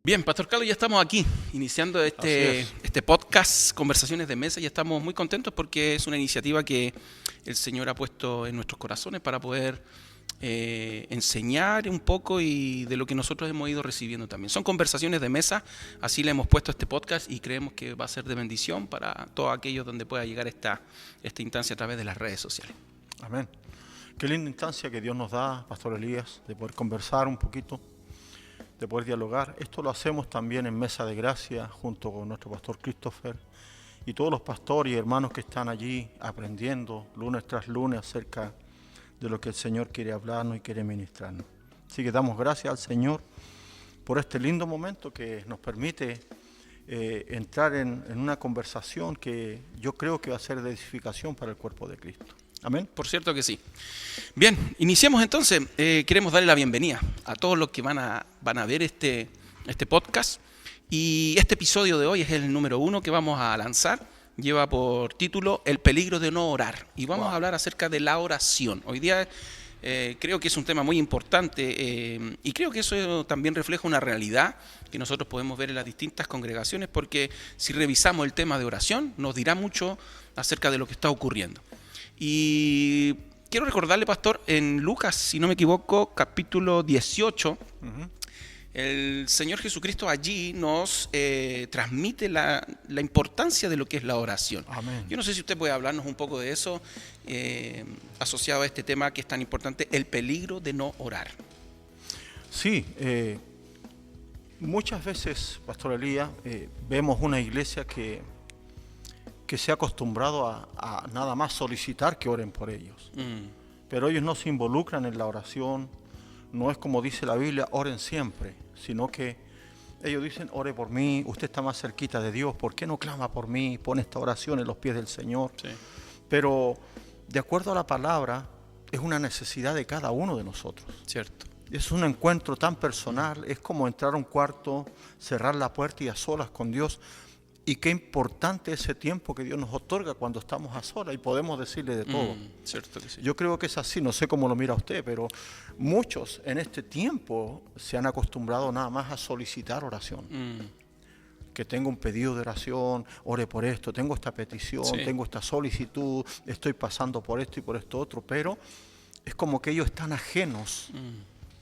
Bien, Pastor Carlos, ya estamos aquí, iniciando este podcast, Conversaciones de Mesa, y estamos muy contentos porque es una iniciativa que el Señor ha puesto en nuestros corazones para poder enseñar un poco y de lo que nosotros hemos ido recibiendo también. Son conversaciones de mesa, así le hemos puesto este podcast y creemos que va a ser de bendición para todos aquellos donde pueda llegar esta instancia a través de las redes sociales. Amén. Qué linda instancia que Dios nos da, Pastor Elías, de poder conversar un poquito, de poder dialogar. Esto lo hacemos también en Mesa de Gracia, junto con nuestro pastor Christopher y todos los pastores y hermanos que están allí aprendiendo lunes tras lunes acerca de lo que el Señor quiere hablarnos y quiere ministrarnos. Así que damos gracias al Señor por este lindo momento que nos permite entrar en una conversación que yo creo que va a ser de edificación para el cuerpo de Cristo. Amén. Por cierto que sí. Bien, iniciemos entonces. Queremos darle la bienvenida a todos los que van a ver este podcast. Y este episodio de hoy es el número 1 que vamos a lanzar. Lleva por título El peligro de no orar. Y vamos a hablar acerca de la oración. Hoy día creo que es un tema muy importante y creo que eso también refleja una realidad que nosotros podemos ver en las distintas congregaciones, porque si revisamos el tema de oración nos dirá mucho acerca de lo que está ocurriendo. Y quiero recordarle, pastor, en Lucas, si no me equivoco, capítulo 18, el Señor Jesucristo allí nos transmite la importancia de lo que es la oración. Amén. Yo no sé si usted puede hablarnos un poco de eso, asociado a este tema que es tan importante, el peligro de no orar. Sí, muchas veces, Pastor Elías, vemos una iglesia que se ha acostumbrado a nada más solicitar que oren por ellos. Pero ellos no se involucran en la oración. No es como dice la Biblia, oren siempre, sino que ellos dicen, ore por mí, usted está más cerquita de Dios, ¿por qué no clama por mí? Pone esta oración en los pies del Señor. Sí. Pero de acuerdo a la palabra, es una necesidad de cada uno de nosotros. Cierto. Es un encuentro tan personal, es como entrar a un cuarto, cerrar la puerta y a solas con Dios. Y qué importante ese tiempo que Dios nos otorga cuando estamos a solas y podemos decirle de todo. Cierto que sí. Yo creo que es así, no sé cómo lo mira usted, pero muchos en este tiempo se han acostumbrado nada más a solicitar oración. Que tengo un pedido de oración, ore por esto, tengo esta petición, tengo esta solicitud, estoy pasando por esto y por esto otro, pero es como que ellos están ajenos.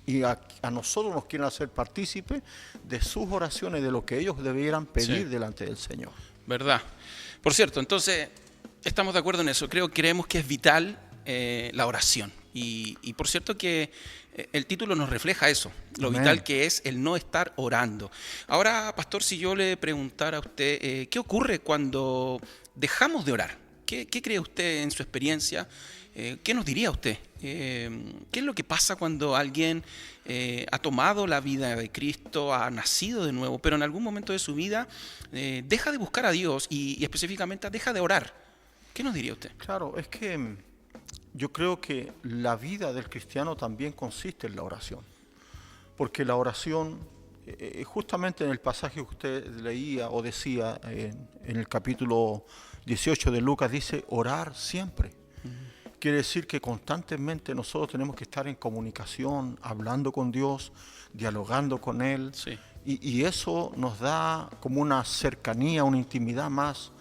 Y a nosotros nos quieren hacer partícipes de sus oraciones, de lo que ellos debieran pedir delante del Señor. ¿Verdad? Por cierto, entonces, estamos de acuerdo en eso. Creemos que es vital la oración. Y por cierto que el título nos refleja eso, lo vital que es el no estar orando. Ahora, pastor, si yo le preguntara a usted, ¿qué ocurre cuando dejamos de orar? ¿Qué cree usted en su experiencia? ¿Qué nos diría usted? ¿Qué es lo que pasa cuando alguien ha tomado la vida de Cristo, ha nacido de nuevo, pero en algún momento de su vida deja de buscar a Dios y específicamente deja de orar? ¿Qué nos diría usted? Claro, es que yo creo que la vida del cristiano también consiste en la oración. Porque la oración, justamente en el pasaje que usted leía o decía en el capítulo 18 de Lucas, dice orar siempre. Quiere decir que constantemente nosotros tenemos que estar en comunicación, hablando con Dios, dialogando con Él. Sí. Y eso nos da como una cercanía, una intimidad más,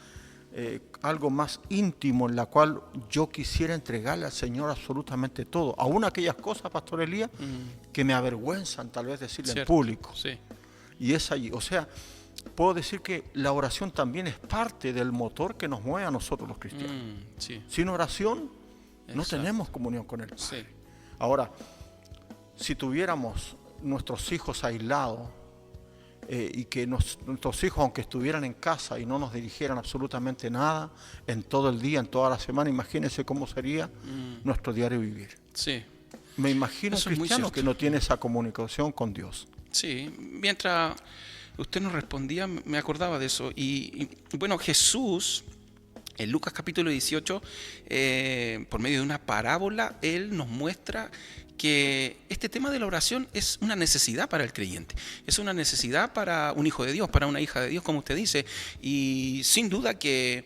algo más íntimo en la cual yo quisiera entregarle al Señor absolutamente todo. Aún aquellas cosas, Pastor Elías, que me avergüenzan tal vez decirle en público. Sí. Y es allí. O sea, puedo decir que la oración también es parte del motor que nos mueve a nosotros los cristianos. Sí. Sin oración no tenemos comunión con el Padre. Sí. Ahora, si tuviéramos nuestros hijos aislados y que nuestros hijos, aunque estuvieran en casa y no nos dirigieran absolutamente nada en todo el día, en toda la semana, imagínense cómo sería nuestro diario vivir. Sí. Me imagino un cristiano que no tiene esa comunicación con Dios. Sí, mientras usted nos respondía, me acordaba de eso. Y bueno, Jesús, en Lucas capítulo 18, por medio de una parábola, Él nos muestra que este tema de la oración es una necesidad para el creyente. Es una necesidad para un hijo de Dios, para una hija de Dios, como usted dice. Y sin duda que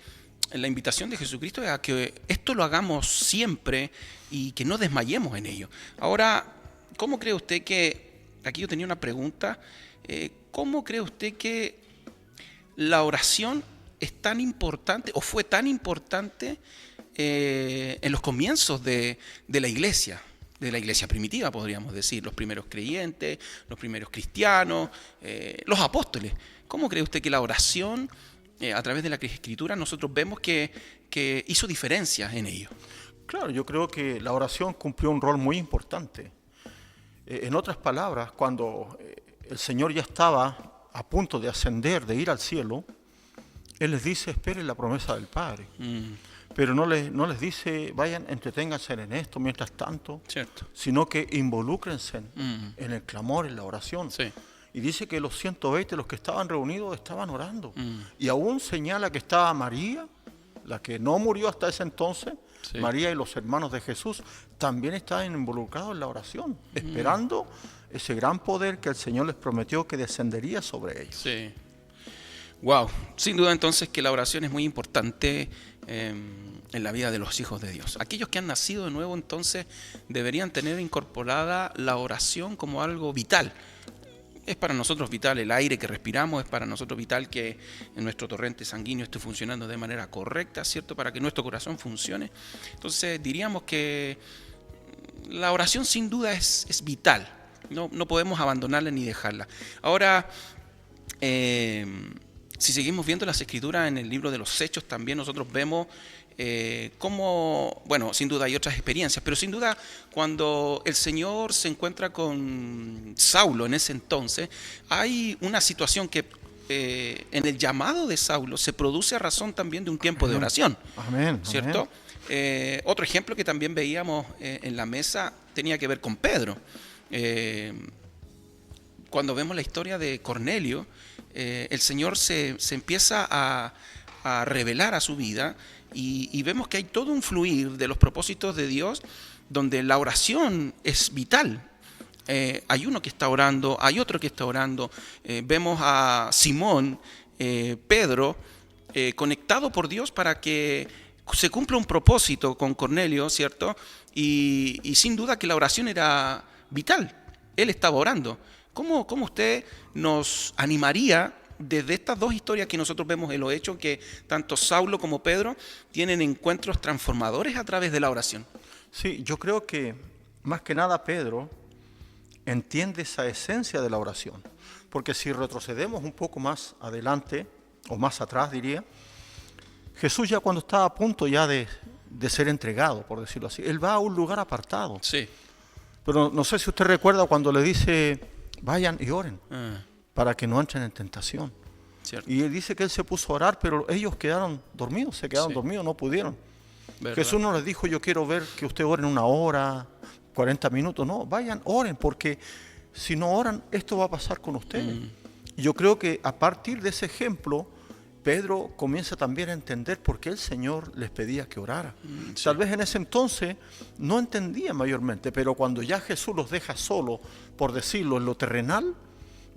la invitación de Jesucristo es a que esto lo hagamos siempre y que no desmayemos en ello. Ahora, ¿cómo cree usted que, aquí yo tenía una pregunta, ¿cómo cree usted que la oración es tan importante o fue tan importante en los comienzos de la iglesia primitiva, podríamos decir, los primeros creyentes, los primeros cristianos, los apóstoles? ¿Cómo cree usted que la oración, a través de la Escritura, nosotros vemos que hizo diferencias en ello? Claro, yo creo que la oración cumplió un rol muy importante. En otras palabras, cuando el Señor ya estaba a punto de ascender, de ir al cielo, Él les dice, esperen la promesa del Padre. Pero no les dice, vayan, entreténganse en esto mientras tanto, Cierto. sino que involúcrense en el clamor, en la oración. Sí. Y dice que los 120, los que estaban reunidos, estaban orando. Y aún señala que estaba María, la que no murió hasta ese entonces, Sí. María y los hermanos de Jesús, también estaban involucrados en la oración, esperando ese gran poder que el Señor les prometió que descendería sobre ellos. Sí. Wow. Sin duda entonces que la oración es muy importante en la vida de los hijos de Dios. Aquellos que han nacido de nuevo entonces deberían tener incorporada la oración como algo vital. Es para nosotros vital el aire que respiramos, es para nosotros vital que nuestro torrente sanguíneo esté funcionando de manera correcta, ¿cierto? Para que nuestro corazón funcione. Entonces diríamos que la oración sin duda es vital. No podemos abandonarla ni dejarla. Ahora, si seguimos viendo las Escrituras en el libro de los Hechos, también nosotros vemos cómo, bueno, sin duda hay otras experiencias, pero sin duda cuando el Señor se encuentra con Saulo en ese entonces, hay una situación que en el llamado de Saulo se produce a razón también de un tiempo de oración. Amén. ¿Cierto? Otro ejemplo que también veíamos en la mesa tenía que ver con Pedro. Cuando vemos la historia de Cornelio, el Señor se empieza a revelar a su vida y vemos que hay todo un fluir de los propósitos de Dios donde la oración es vital. Hay uno que está orando, hay otro que está orando. Vemos a Simón, Pedro, conectado por Dios para que se cumpla un propósito con Cornelio, ¿cierto? Y sin duda que la oración era vital. Él estaba orando. ¿Cómo usted nos animaría desde estas dos historias que nosotros vemos en los Hechos, que tanto Saulo como Pedro tienen encuentros transformadores a través de la oración? Sí, yo creo que más que nada Pedro entiende esa esencia de la oración. Porque si retrocedemos un poco más adelante, o más atrás diría, Jesús ya cuando estaba a punto ya de ser entregado, por decirlo así, Él va a un lugar apartado. Sí. Pero no sé si usted recuerda cuando le dice, vayan y oren, para que no entren en tentación. Cierto. Y Él dice que Él se puso a orar, pero ellos quedaron dormidos, se quedaron dormidos, no pudieron. ¿Verdad? Jesús no les dijo, yo quiero ver que usted oren 1 hora, 40 minutos. No, vayan, oren, porque si no oran, esto va a pasar con ustedes. Y yo creo que a partir de ese ejemplo, Pedro comienza también a entender por qué el Señor les pedía que orara. Sí. Tal vez en ese entonces no entendía mayormente, pero cuando ya Jesús los deja solo, por decirlo, en lo terrenal,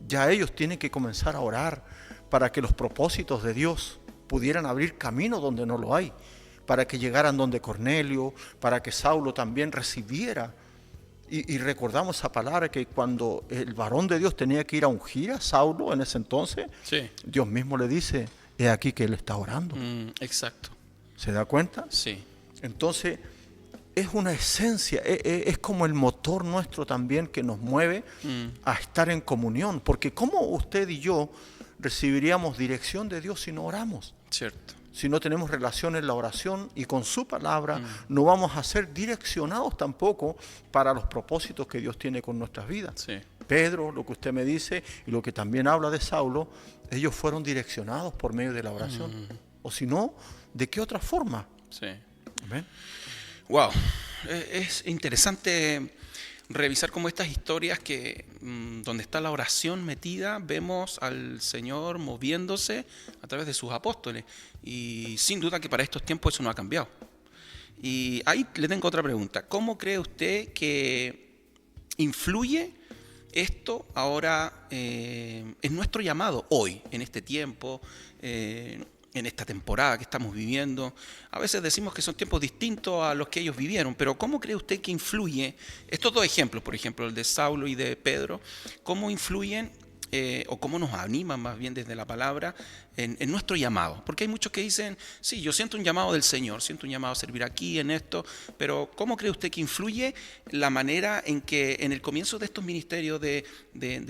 ya ellos tienen que comenzar a orar para que los propósitos de Dios pudieran abrir camino donde no lo hay, para que llegaran donde Cornelio, para que Saulo también recibiera. Y recordamos esa palabra que cuando el varón de Dios tenía que ir a ungir a Saulo en ese entonces, Sí. Dios mismo le dice, he aquí que él está orando. Exacto. ¿Se da cuenta? Sí. Entonces, es una esencia, es como el motor nuestro también que nos mueve a estar en comunión. Porque ¿cómo usted y yo recibiríamos dirección de Dios si no oramos? Cierto. Si no tenemos relación en la oración y con su palabra, no vamos a ser direccionados tampoco para los propósitos que Dios tiene con nuestras vidas. Sí. Pedro, lo que usted me dice, y lo que también habla de Saulo, ellos fueron direccionados por medio de la oración. O si no, ¿de qué otra forma? Sí. ¿Amén? Wow. Es interesante revisar como estas historias que donde está la oración metida, vemos al Señor moviéndose a través de sus apóstoles. Y sin duda que para estos tiempos eso no ha cambiado. Y ahí le tengo otra pregunta. ¿Cómo cree usted que influye esto ahora en nuestro llamado hoy, en este tiempo, en esta temporada que estamos viviendo? A veces decimos que son tiempos distintos a los que ellos vivieron, pero ¿cómo cree usted que influye estos dos ejemplos, por ejemplo, el de Saulo y de Pedro, cómo influyen o cómo nos anima más bien desde la palabra en nuestro llamado. Porque hay muchos que dicen, sí, yo siento un llamado del Señor, siento un llamado a servir aquí, en esto, pero ¿cómo cree usted que influye la manera en que en el comienzo de estos ministerios de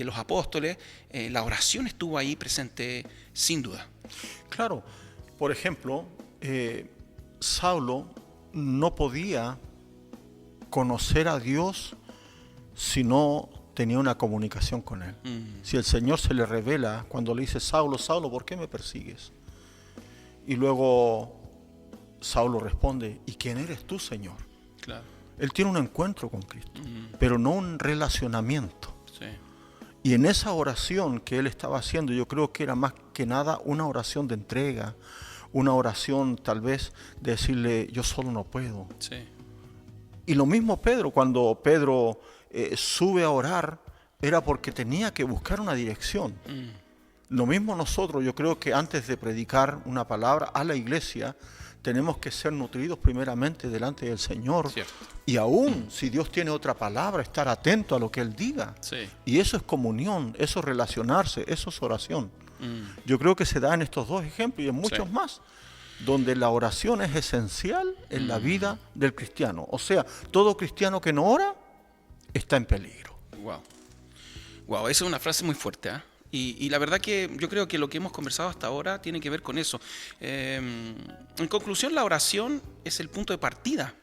los apóstoles, la oración estuvo ahí presente sin duda? Claro, por ejemplo, Saulo no podía conocer a Dios si no tenía una comunicación con Él. Si el Señor se le revela cuando le dice, Saulo, Saulo, ¿por qué me persigues? Y luego Saulo responde, ¿y quién eres tú, Señor? Claro. Él tiene un encuentro con Cristo, pero no un relacionamiento. Sí. Y en esa oración que él estaba haciendo, yo creo que era más que nada una oración de entrega, una oración tal vez de decirle, yo solo no puedo. Sí. Y lo mismo Pedro, cuando Pedro sube a orar, era porque tenía que buscar una dirección. Lo mismo nosotros, yo creo que antes de predicar una palabra a la iglesia, tenemos que ser nutridos primeramente delante del Señor. Cierto. Y aún si Dios tiene otra palabra, estar atento a lo que Él diga. Sí. Y eso es comunión, eso es relacionarse, eso es oración. Yo creo que se da en estos dos ejemplos y en muchos Sí. más, donde la oración es esencial en la vida del cristiano. O sea, todo cristiano que no ora está en peligro. Wow. Wow, esa es una frase muy fuerte, ¿eh? Y la verdad que yo creo que lo que hemos conversado hasta ahora tiene que ver con eso. En conclusión, la oración es el punto de partida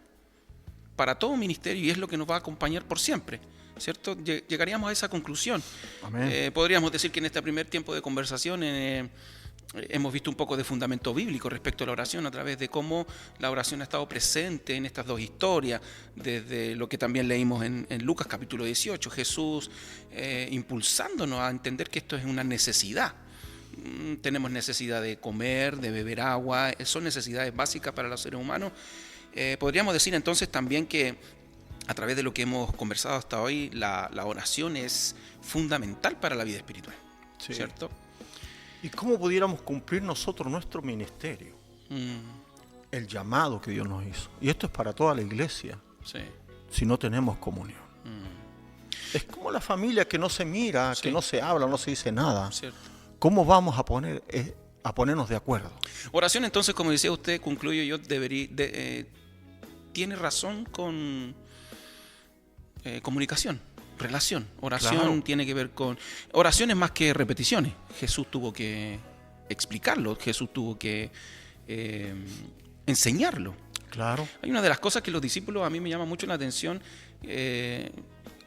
para todo ministerio y es lo que nos va a acompañar por siempre, ¿cierto? Llegaríamos a esa conclusión. Amén. Podríamos decir que en este primer tiempo de conversación hemos visto un poco de fundamento bíblico respecto a la oración a través de cómo la oración ha estado presente en estas dos historias, desde lo que también leímos en Lucas capítulo 18, Jesús impulsándonos a entender que esto es una necesidad. Tenemos necesidad de comer, de beber agua, son necesidades básicas para los seres humanos. Podríamos decir entonces también que a través de lo que hemos conversado hasta hoy, la oración es fundamental para la vida espiritual, Sí. ¿cierto? ¿Y cómo pudiéramos cumplir nosotros nuestro ministerio? El llamado que Dios nos hizo. Y esto es para toda la iglesia, Sí. si no tenemos comunión. Es como la familia que no se mira, Sí. que no se habla, no se dice nada. Cierto. ¿Cómo vamos a ponernos de acuerdo? Oración, entonces, como decía usted, concluyo yo, tiene razón con comunicación, relación. Oración Claro. tiene que ver con... Oración es más que repeticiones. Jesús tuvo que explicarlo, Jesús tuvo que enseñarlo. Claro. Hay una de las cosas que los discípulos a mí me llama mucho la atención.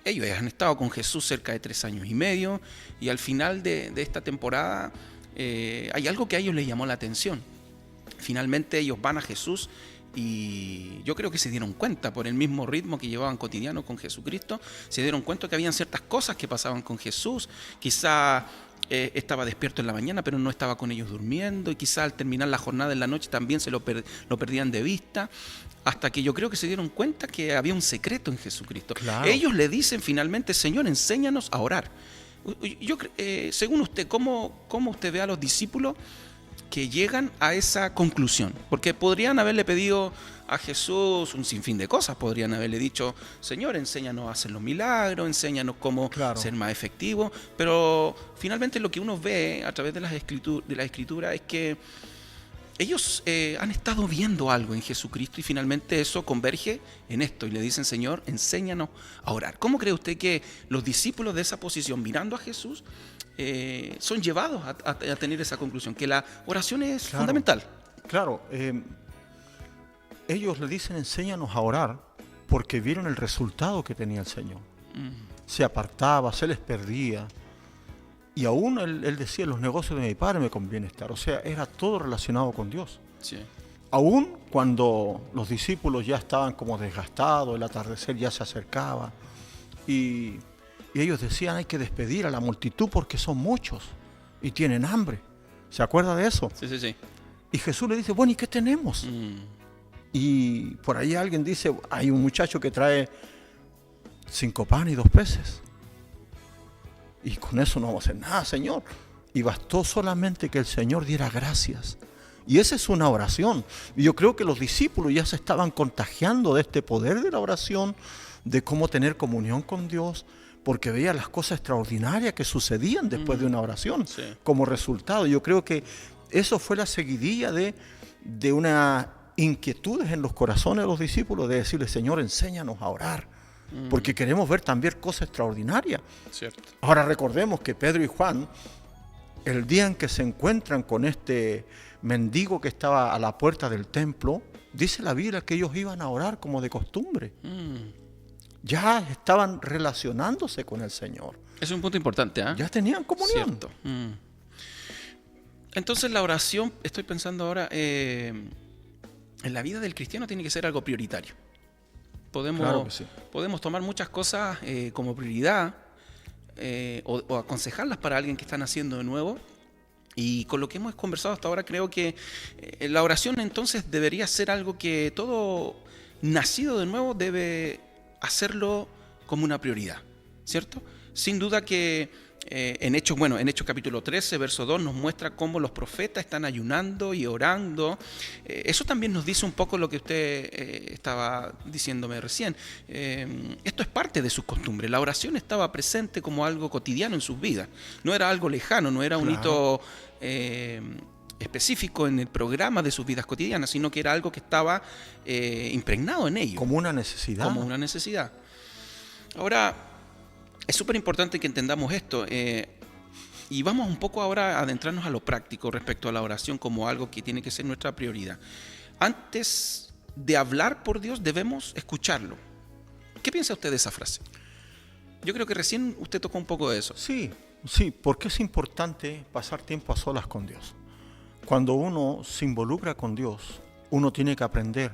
Ellos han estado con Jesús cerca de 3 años y medio y al final de esta temporada hay algo que a ellos les llamó la atención. Finalmente ellos van a Jesús y yo creo que se dieron cuenta por el mismo ritmo que llevaban cotidiano con Jesucristo, se dieron cuenta que habían ciertas cosas que pasaban con Jesús. Quizá estaba despierto en la mañana pero no estaba con ellos durmiendo y quizá al terminar la jornada en la noche también lo perdían de vista, hasta que yo creo que se dieron cuenta que había un secreto en Jesucristo. Claro. Ellos le dicen finalmente, Señor, enséñanos a orar. Según usted, ¿cómo usted ve a los discípulos que llegan a esa conclusión? Porque podrían haberle pedido a Jesús un sinfín de cosas, podrían haberle dicho, Señor, enséñanos a hacer los milagros, enséñanos cómo Claro. ser más efectivos, pero finalmente lo que uno ve a través de la escritura es que ellos han estado viendo algo en Jesucristo y finalmente eso converge en esto y le dicen, Señor, enséñanos a orar. ¿Cómo cree usted que los discípulos de esa posición, mirando a Jesús, son llevados a tener esa conclusión? Que la oración es Claro. fundamental. Claro. Ellos le dicen, enséñanos a orar, porque vieron el resultado que tenía el Señor. Se apartaba, se les perdía. Y aún él decía, los negocios de mi padre me conviene estar. O sea, era todo relacionado con Dios. Sí. Aún cuando los discípulos ya estaban como desgastados, el atardecer ya se acercaba, y ellos decían, hay que despedir a la multitud porque son muchos y tienen hambre. ¿Se acuerda de eso? Sí, sí, sí. Y Jesús le dice, bueno, ¿y qué tenemos? Y por ahí alguien dice, hay un muchacho que trae 5 panes y 2 peces. Y con eso no vamos a hacer nada, Señor. Y bastó solamente que el Señor diera gracias. Y esa es una oración. Y yo creo que los discípulos ya se estaban contagiando de este poder de la oración, de cómo tener comunión con Dios, porque veía las cosas extraordinarias que sucedían después de una oración Sí. como resultado. Yo creo que eso fue la seguidilla de unas inquietudes en los corazones de los discípulos, de decirle, Señor, enséñanos a orar, porque queremos ver también cosas extraordinarias. Cierto. Ahora recordemos que Pedro y Juan, el día en que se encuentran con este mendigo que estaba a la puerta del templo, dice la Biblia que ellos iban a orar como de costumbre. Ya estaban relacionándose con el Señor. Es un punto importante, ¿ah? Ya tenían comunión. Cierto. Entonces la oración, estoy pensando ahora, en la vida del cristiano tiene que ser algo prioritario. Claro que sí. Podemos tomar muchas cosas como prioridad o aconsejarlas para alguien que está naciendo de nuevo. Y con lo que hemos conversado hasta ahora, creo que la oración entonces debería ser algo que todo nacido de nuevo debe hacerlo como una prioridad, ¿cierto? Sin duda que en Hechos capítulo 13, verso 2, nos muestra cómo los profetas están ayunando y orando. Eso también nos dice un poco lo que usted estaba diciéndome recién. Esto es parte de sus costumbres. La oración estaba presente como algo cotidiano en sus vidas. No era algo lejano, no era un hito específico en el programa de sus vidas cotidianas, sino que era algo que estaba impregnado en ellos. Como una necesidad. Como una necesidad. Ahora, es súper importante que entendamos esto y vamos un poco ahora a adentrarnos a lo práctico respecto a la oración como algo que tiene que ser nuestra prioridad. Antes de hablar por Dios debemos escucharlo. ¿Qué piensa usted de esa frase? Yo creo que recién usted tocó un poco de eso. Sí, porque es importante pasar tiempo a solas con Dios. Cuando uno se involucra con Dios, uno tiene que aprender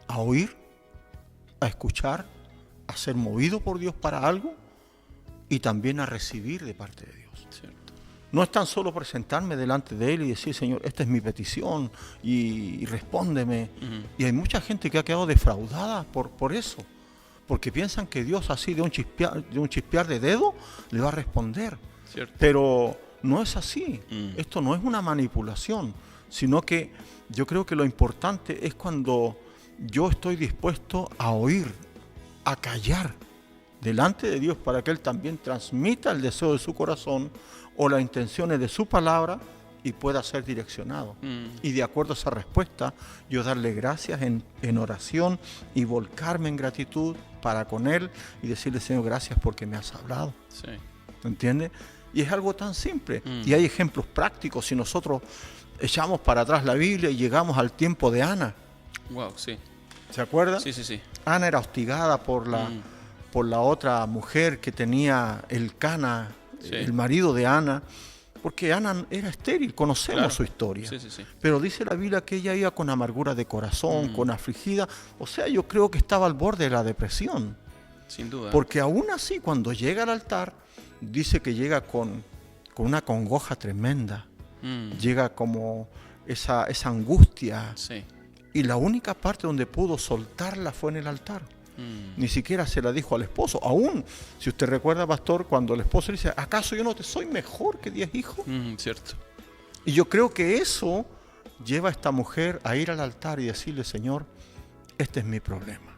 a oír, a escuchar, a ser movido por Dios para algo y también a recibir de parte de Dios. Cierto. No es tan solo presentarme delante de Él y decir, Señor, esta es mi petición y respóndeme. Y hay mucha gente que ha quedado defraudada por eso, porque piensan que Dios así de un chispear de dedo le va a responder. Cierto. Pero no es así. Esto no es una manipulación, sino que yo creo que lo importante es cuando yo estoy dispuesto a oír, a callar delante de Dios para que Él también transmita el deseo de su corazón o las intenciones de su palabra y pueda ser direccionado. Y de acuerdo a esa respuesta, yo darle gracias en oración y volcarme en gratitud para con Él y decirle, Señor, gracias porque me has hablado. Sí. ¿Entiendes? Y es algo tan simple. Y hay ejemplos prácticos. Si nosotros echamos para atrás la Biblia y llegamos al tiempo de Ana. Wow, sí. ¿Se acuerda? Sí. Ana era hostigada por la otra mujer que tenía Elcana, el marido de Ana, porque Ana era estéril, conocemos su historia. Sí. Pero dice la Biblia que ella iba con amargura de corazón, con afligida. O sea, yo creo que estaba al borde de la depresión. Sin duda. Porque aún así, cuando llega al altar, dice que llega con una congoja tremenda. Llega como esa angustia. Sí. Y la única parte donde pudo soltarla fue en el altar. Ni siquiera se la dijo al esposo. Aún, si usted recuerda, pastor, cuando el esposo le dice, ¿acaso yo no te soy mejor que 10 hijos? Cierto. Y yo creo que eso lleva a esta mujer a ir al altar y decirle, Señor, este es mi problema.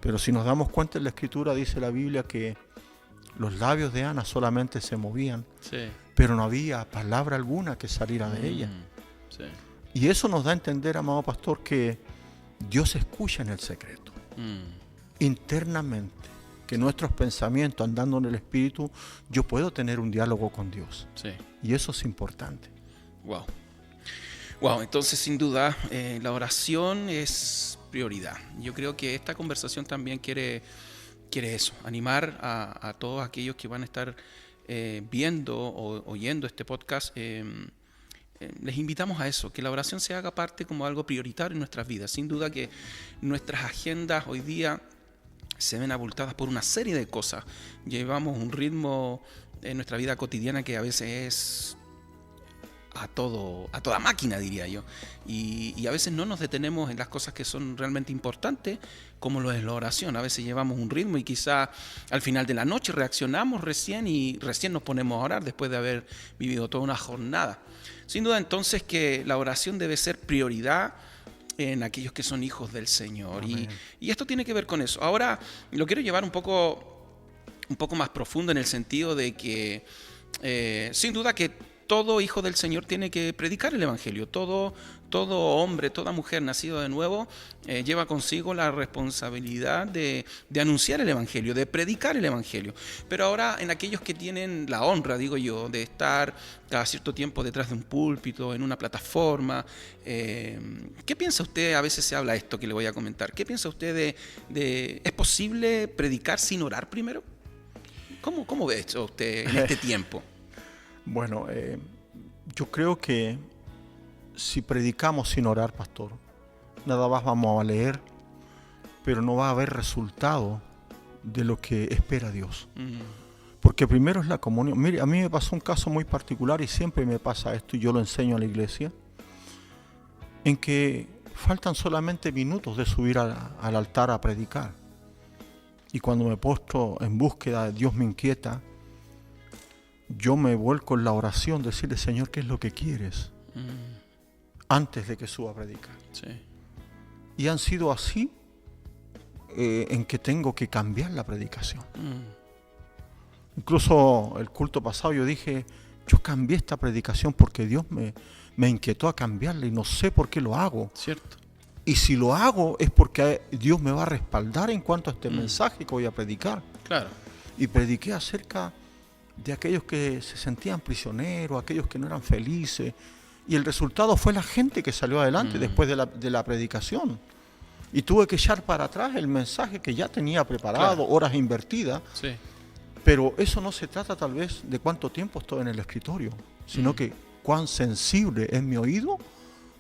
Pero si nos damos cuenta en la Escritura, dice la Biblia que los labios de Ana solamente se movían, pero no había palabra alguna que saliera de ella. Sí. Y eso nos da a entender, amado pastor, que Dios escucha en el secreto, internamente, que nuestros pensamientos, andando en el Espíritu, yo puedo tener un diálogo con Dios. Sí. Y eso es importante. Wow, entonces sin duda la oración es prioridad. Yo creo que esta conversación también quiere eso, animar a todos aquellos que van a estar viendo o oyendo este podcast. Les invitamos a eso, que la oración se haga parte como algo prioritario en nuestras vidas. Sin duda que nuestras agendas hoy día se ven abultadas por una serie de cosas. Llevamos un ritmo en nuestra vida cotidiana que a veces es a toda máquina, diría yo. Y a veces no nos detenemos en las cosas que son realmente importantes, como lo es la oración. A veces llevamos un ritmo y quizá al final de la noche reaccionamos recién nos ponemos a orar después de haber vivido toda una jornada. Sin duda entonces que la oración debe ser prioridad en aquellos que son hijos del Señor. Y esto tiene que ver con eso. Ahora lo quiero llevar un poco un poco más profundo en el sentido de que sin duda que todo hijo del Señor tiene que predicar el Evangelio. Todo hombre, toda mujer nacido de nuevo lleva consigo la responsabilidad de anunciar el Evangelio, de predicar el Evangelio. Pero ahora en aquellos que tienen la honra, digo yo, de estar cada cierto tiempo detrás de un púlpito, en una plataforma, ¿qué piensa usted? A veces se habla esto que le voy a comentar. ¿Qué piensa usted ¿es posible predicar sin orar primero? ¿Cómo ve esto usted en este tiempo? Bueno, yo creo que si predicamos sin orar, pastor, nada más vamos a leer, pero no va a haber resultado de lo que espera Dios. Porque primero es la comunión. Mire, a mí me pasó un caso muy particular y siempre me pasa esto y yo lo enseño a la iglesia, en que faltan solamente minutos de subir al altar a predicar. Y cuando me postro en búsqueda, Dios me inquieta, yo me vuelco en la oración, decirle, Señor, ¿qué es lo que quieres? Antes de que suba a predicar. Sí. Y han sido así en que tengo que cambiar la predicación. Incluso el culto pasado yo dije, yo cambié esta predicación porque Dios me inquietó a cambiarla y no sé por qué lo hago. Cierto. Y si lo hago es porque Dios me va a respaldar en cuanto a este mensaje que voy a predicar. Claro. Y prediqué acerca de aquellos que se sentían prisioneros, aquellos que no eran felices. Y el resultado fue la gente que salió adelante después de la predicación. Y tuve que echar para atrás el mensaje que ya tenía preparado, Claro. horas invertidas. Sí. Pero eso no se trata tal vez de cuánto tiempo estoy en el escritorio, sino que cuán sensible es mi oído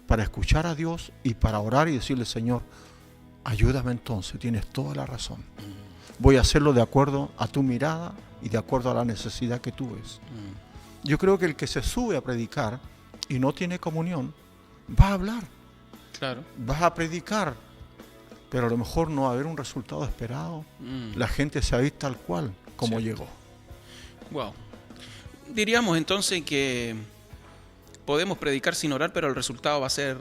para escuchar a Dios y para orar y decirle, Señor, ayúdame entonces, tienes toda la razón. Voy a hacerlo de acuerdo a tu mirada y de acuerdo a la necesidad que tú ves. Yo creo que el que se sube a predicar y no tiene comunión, va a hablar, Claro. va a predicar, pero a lo mejor no va a haber un resultado esperado. La gente se va a ir tal cual como llegó. Wow. Diríamos entonces que podemos predicar sin orar, pero el resultado va a ser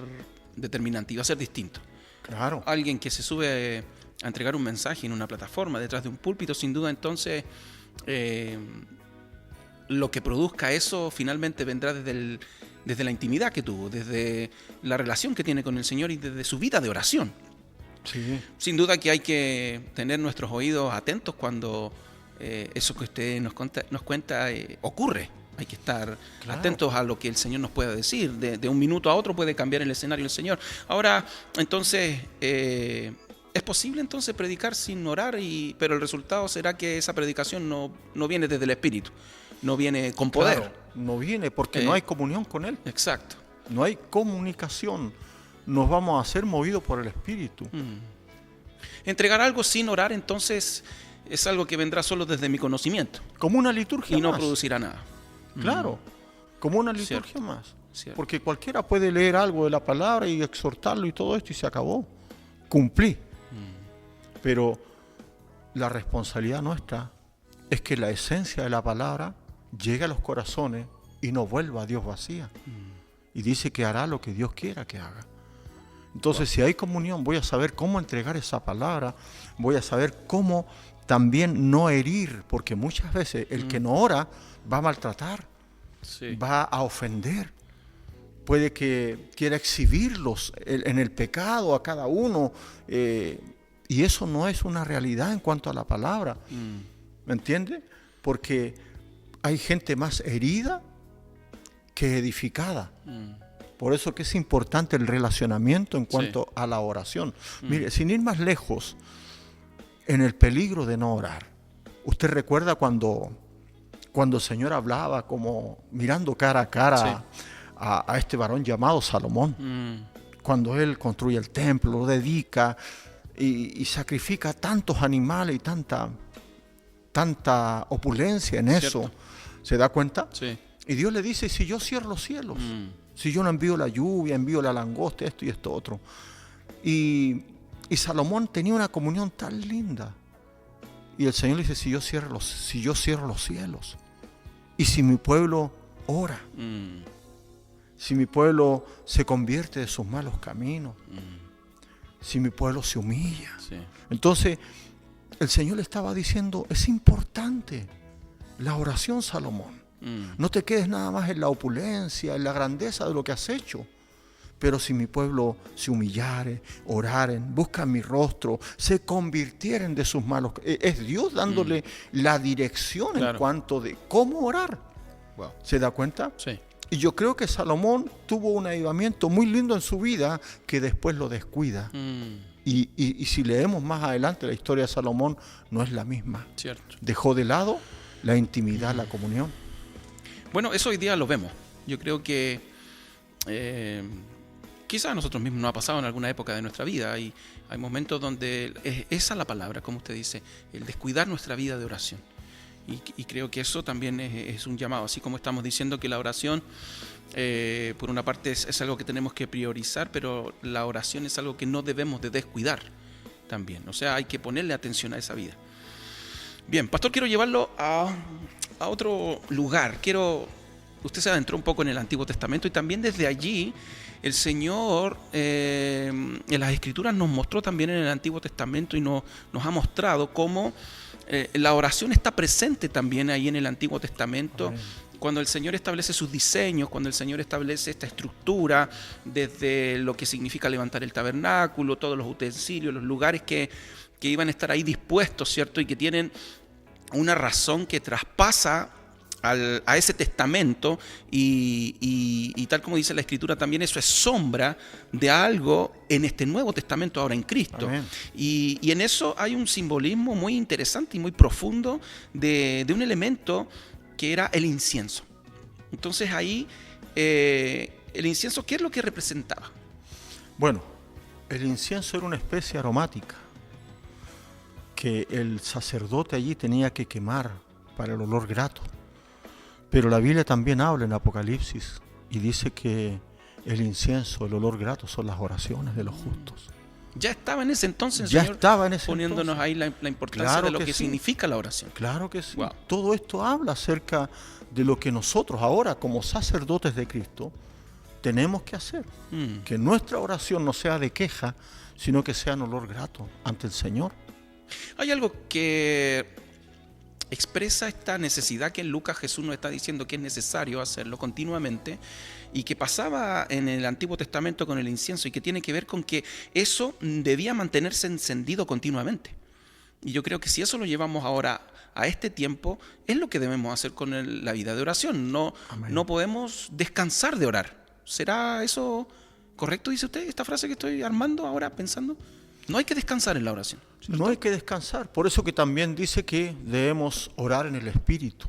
determinante y va a ser distinto. Claro. Alguien que se sube a entregar un mensaje en una plataforma, detrás de un púlpito, sin duda entonces lo que produzca eso finalmente vendrá desde la intimidad que tuvo, desde la relación que tiene con el Señor y desde su vida de oración. Sí. Sin duda que hay que tener nuestros oídos atentos cuando eso que usted nos cuenta ocurre. Hay que estar atentos a lo que el Señor nos pueda decir. De un minuto a otro puede cambiar el escenario el Señor. Ahora, entonces, ¿es posible entonces predicar sin orar? Pero el resultado será que esa predicación no viene desde el Espíritu, no viene con poder. Claro, no viene porque no hay comunión con Él. Exacto. No hay comunicación. Nos vamos a ser movidos por el Espíritu. Entregar algo sin orar, entonces, es algo que vendrá solo desde mi conocimiento Como una liturgia y no más. producirá nada. Claro, como una liturgia Cierto. más. Cierto. Porque cualquiera puede leer algo de la palabra y exhortarlo y todo esto y se acabó. Cumplí. Pero la responsabilidad nuestra es que la esencia de la palabra llegue a los corazones y no vuelva a Dios vacía. Y dice que hará lo que Dios quiera que haga. Entonces, si hay comunión, voy a saber cómo entregar esa palabra, voy a saber cómo también no herir, porque muchas veces el que no ora va a maltratar, Sí. va a ofender, puede que quiera exhibirlos en el pecado a cada uno, y eso no es una realidad en cuanto a la palabra, ¿me entiende? Porque hay gente más herida que edificada. Por eso que es importante el relacionamiento en cuanto a la oración. Mire, sin ir más lejos, en el peligro de no orar. ¿Usted recuerda cuando el Señor hablaba como mirando cara a cara a este varón llamado Salomón? Cuando él construye el templo, lo dedica y sacrifica tantos animales y tanta opulencia en eso. Cierto. ¿Se da cuenta? Sí. Y Dios le dice, si yo cierro los cielos, si yo no envío la lluvia, envío la langosta, esto y esto otro. Y Salomón tenía una comunión tan linda. Y el Señor le dice, si yo cierro los cielos, y si mi pueblo ora, si mi pueblo se convierte de sus malos caminos, si mi pueblo se humilla. Sí. Entonces, el Señor le estaba diciendo, es importante la oración, Salomón. No te quedes nada más en la opulencia, en la grandeza de lo que has hecho. Pero si mi pueblo se humillare, oraren, buscan mi rostro, se convirtieren de sus malos... Es Dios dándole la dirección en cuanto de cómo orar. Wow. ¿Se da cuenta? Sí. Y yo creo que Salomón tuvo un avivamiento muy lindo en su vida que después lo descuida. Y si leemos más adelante la historia de Salomón, no es la misma. Cierto. Dejó de lado la intimidad, la comunión. Bueno, eso hoy día lo vemos. Yo creo que quizás a nosotros mismos nos ha pasado en alguna época de nuestra vida. Y hay momentos donde esa es la palabra, como usted dice, el descuidar nuestra vida de oración. Y creo que eso también es un llamado, así como estamos diciendo que la oración, por una parte es algo que tenemos que priorizar, pero la oración es algo que no debemos de descuidar también. O sea, hay que ponerle atención a esa vida. Bien, pastor, quiero llevarlo a otro lugar. Usted se adentró un poco en el Antiguo Testamento y también desde allí el Señor en las Escrituras nos mostró también en el Antiguo Testamento y nos ha mostrado cómo la oración está presente también ahí en el Antiguo Testamento. Amén. Cuando el Señor establece sus diseños, cuando el Señor establece esta estructura, desde lo que significa levantar el tabernáculo, todos los utensilios, los lugares que iban a estar ahí dispuestos, ¿cierto? Y que tienen una razón que traspasa a ese testamento y tal como dice la Escritura, también eso es sombra de algo en este Nuevo Testamento ahora en Cristo. Y en eso hay un simbolismo muy interesante y muy profundo de un elemento que era el incienso. Entonces ahí el incienso, ¿qué es lo que representaba? Bueno, el incienso era una especie aromática que el sacerdote allí tenía que quemar para el olor grato. Pero la Biblia también habla en Apocalipsis y dice que el incienso, el olor grato son las oraciones de los justos. Ya estaba en ese entonces, ya Señor, estaba en ese poniéndonos entonces. Ahí la importancia Claro de lo que sí. significa la oración. Claro que sí. Wow. Todo esto habla acerca de lo que nosotros ahora como sacerdotes de Cristo tenemos que hacer. Que nuestra oración no sea de queja, sino que sea en olor grato ante el Señor. Hay algo que expresa esta necesidad que en Lucas Jesús nos está diciendo que es necesario hacerlo continuamente y que pasaba en el Antiguo Testamento con el incienso y que tiene que ver con que eso debía mantenerse encendido continuamente. Y yo creo que si eso lo llevamos ahora a este tiempo, es lo que debemos hacer con la vida de oración. No podemos descansar de orar. ¿Será eso correcto, dice usted, esta frase que estoy armando ahora pensando? No hay que descansar en la oración, ¿cierto? No hay que descansar. Por eso que también dice que debemos orar en el Espíritu.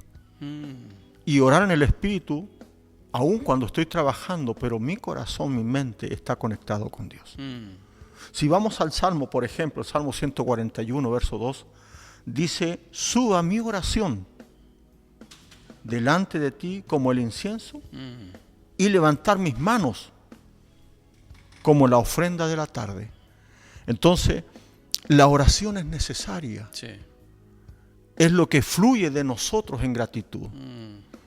Y orar en el Espíritu, aun cuando estoy trabajando, pero mi corazón, mi mente está conectado con Dios. Si vamos al Salmo, por ejemplo, el Salmo 141, verso 2, dice, suba mi oración delante de ti como el incienso y levantar mis manos como la ofrenda de la tarde. Entonces, la oración es necesaria. Sí. Es lo que fluye de nosotros en gratitud.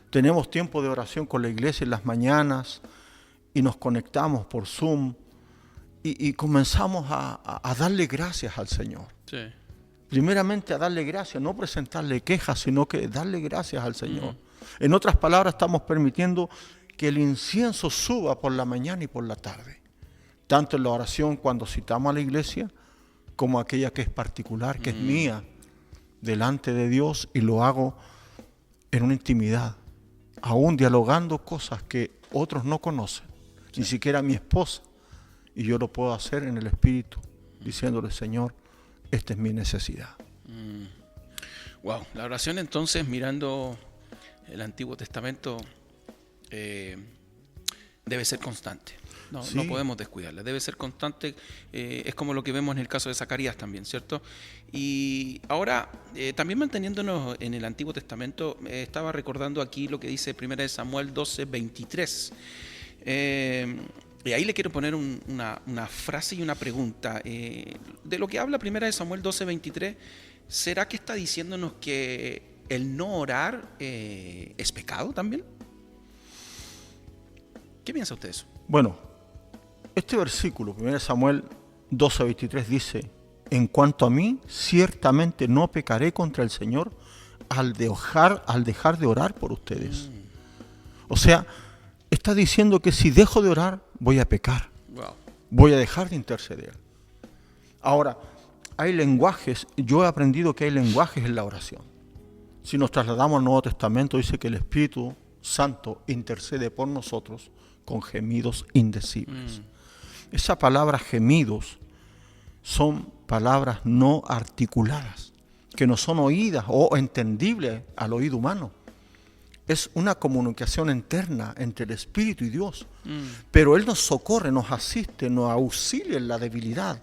Tenemos tiempo de oración con la iglesia en las mañanas y nos conectamos por Zoom y comenzamos a darle gracias al Señor. Sí. Primeramente a darle gracias, no presentarle quejas, sino que darle gracias al Señor. En otras palabras, estamos permitiendo que el incienso suba por la mañana y por la tarde. Tanto en la oración cuando citamos a la iglesia, como aquella que es particular, que es mía, delante de Dios, y lo hago en una intimidad, aún dialogando cosas que otros no conocen, ni siquiera mi esposa, y yo lo puedo hacer en el Espíritu, diciéndole, Señor, esta es mi necesidad. Wow, la oración entonces, mirando el Antiguo Testamento, debe ser constante. No podemos descuidarla, debe ser constante, es como lo que vemos en el caso de Zacarías también, ¿cierto? Y ahora, también manteniéndonos en el Antiguo Testamento, estaba recordando aquí lo que dice 1 Samuel 12:23. Y ahí le quiero poner una frase y una pregunta. De lo que habla 1 Samuel 12:23, ¿será que está diciéndonos que el no orar es pecado también? ¿Qué piensa usted de eso? Bueno, este versículo, 1 Samuel 12:23, dice en cuanto a mí, ciertamente no pecaré contra el Señor al dejar de orar por ustedes. O sea, está diciendo que si dejo de orar, voy a pecar. Wow. Voy a dejar de interceder. Ahora, hay lenguajes, yo he aprendido que hay lenguajes en la oración. Si nos trasladamos al Nuevo Testamento, dice que el Espíritu Santo intercede por nosotros con gemidos indecibles. Esa palabra gemidos son palabras no articuladas, que no son oídas o entendibles al oído humano. Es una comunicación interna entre el Espíritu y Dios. Pero Él nos socorre, nos asiste, nos auxilia en la debilidad.